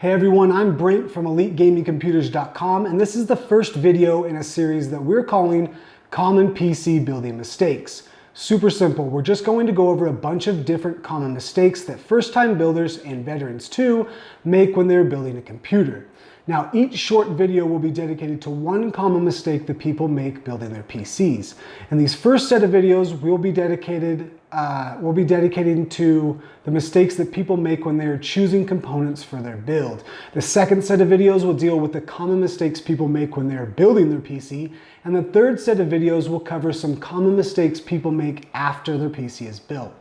Hey everyone, I'm Brent from EliteGamingComputers.com, and this is the first video in a series that we're calling Common PC Building Mistakes. Super simple. We're just going to go over a bunch of different common mistakes that first-time builders and veterans too make when they're building a computer. Now, each short video will be dedicated to one common mistake that people make building their PCs. And these first set of videos will be dedicated to the mistakes that people make when they're choosing components for their build. The second set of videos will deal with the common mistakes people make when they're building their PC. And the third set of videos will cover some common mistakes people make after their PC is built.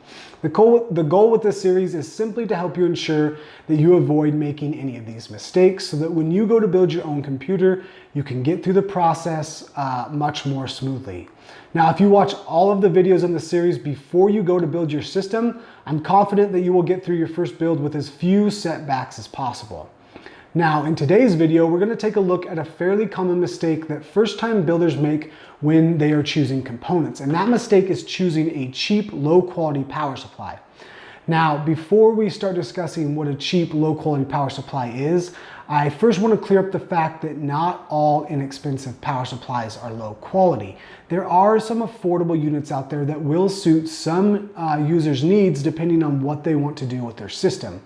The goal with this series is simply to help you ensure that you avoid making any of these mistakes so that when you go to build your own computer, you can get through the process much more smoothly. Now, if you watch all of the videos in the series before you go to build your system, I'm confident that you will get through your first build with as few setbacks as possible. Now, in today's video, we're going to take a look at a fairly common mistake that first-time builders make when they are choosing components. And that mistake is choosing a cheap, low-quality power supply. Now, before we start discussing what a cheap, low-quality power supply is, I first want to clear up the fact that not all inexpensive power supplies are low quality. There are some affordable units out there that will suit some users' needs depending on what they want to do with their system.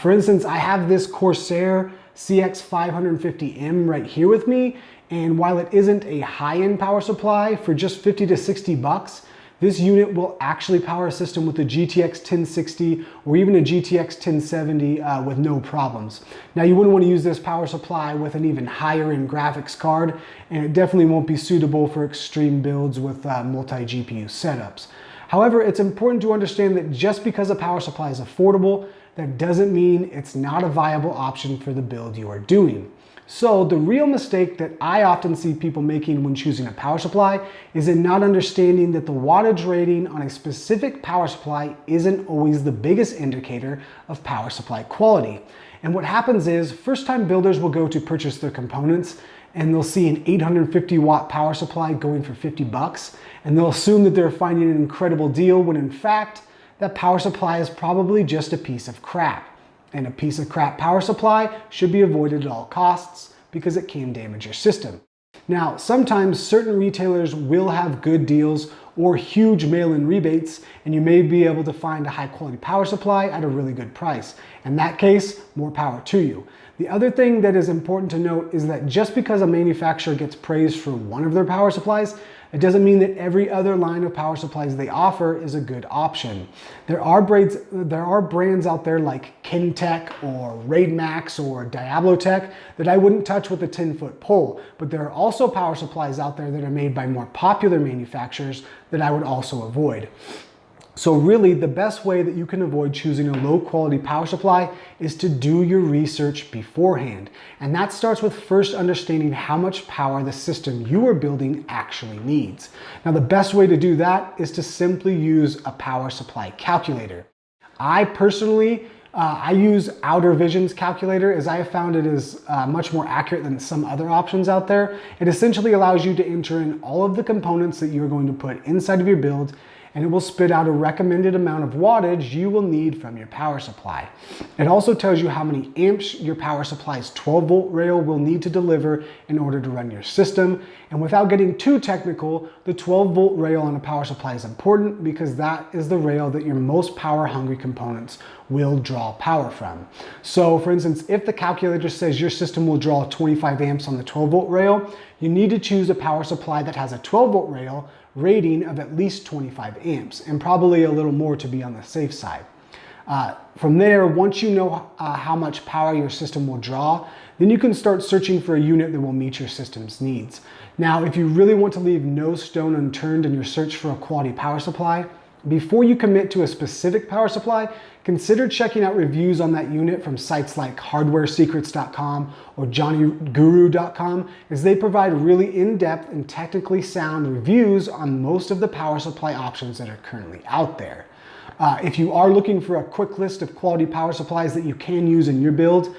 For instance, I have this Corsair CX550M right here with me, and while it isn't a high-end power supply, for just 50 to 60 bucks, this unit will actually power a system with a GTX 1060 or even a GTX 1070 with no problems. Now, you wouldn't want to use this power supply with an even higher-end graphics card, and it definitely won't be suitable for extreme builds with multi-GPU setups. However, it's important to understand that just because a power supply is affordable, that doesn't mean it's not a viable option for the build you are doing. So the real mistake that I often see people making when choosing a power supply is in not understanding that the wattage rating on a specific power supply isn't always the biggest indicator of power supply quality. And what happens is first-time builders will go to purchase their components and they'll see an 850 watt power supply going for 50 bucks, and they'll assume that they're finding an incredible deal when in fact that power supply is probably just a piece of crap. And a piece of crap power supply should be avoided at all costs because it can damage your system. Now, sometimes certain retailers will have good deals or huge mail-in rebates, and you may be able to find a high-quality power supply at a really good price. In that case, more power to you. The other thing that is important to note is that just because a manufacturer gets praised for one of their power supplies, it doesn't mean that every other line of power supplies they offer is a good option. There are brands out there like Kintec or Raidmax or Diablotech that I wouldn't touch with a 10-foot pole, but there are also power supplies out there that are made by more popular manufacturers that I would also avoid. So really, the best way that you can avoid choosing a low-quality power supply is to do your research beforehand. And that starts with first understanding how much power the system you are building actually needs. Now, the best way to do that is to simply use a power supply calculator. I personally I use Outer Vision's calculator, as I have found it is much more accurate than some other options out there. It essentially allows you to enter in all of the components that you're going to put inside of your build, and it will spit out a recommended amount of wattage you will need from your power supply. It also tells you how many amps your power supply's 12-volt rail will need to deliver in order to run your system. And without getting too technical, the 12-volt rail on a power supply is important because that is the rail that your most power-hungry components will draw power from. So for instance, if the calculator says your system will draw 25 amps on the 12-volt rail, you need to choose a power supply that has a 12-volt rail rating of at least 25 amps, and probably a little more to be on the safe side. From there, once you know how much power your system will draw, then you can start searching for a unit that will meet your system's needs. Now, if you really want to leave no stone unturned in your search for a quality power supply, before you commit to a specific power supply, consider checking out reviews on that unit from sites like hardwaresecrets.com or johnnyguru.com, as they provide really in-depth and technically sound reviews on most of the power supply options that are currently out there. If you are looking for a quick list of quality power supplies that you can use in your build,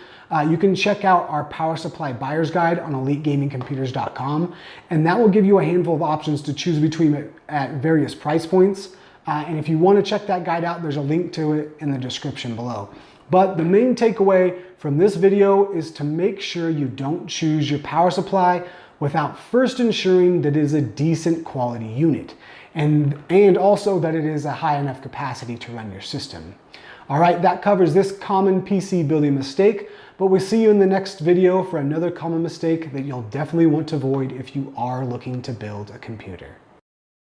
you can check out our power supply buyer's guide on EliteGamingComputers.com, and that will give you a handful of options to choose between at various price points. And if you want to check that guide out, there's a link to it in the description below. But the main takeaway from this video is to make sure you don't choose your power supply without first ensuring that it is a decent quality unit, and also that it is a high enough capacity to run your system. All right, that covers this common PC building mistake, but we'll see you in the next video for another common mistake that you'll definitely want to avoid if you are looking to build a computer.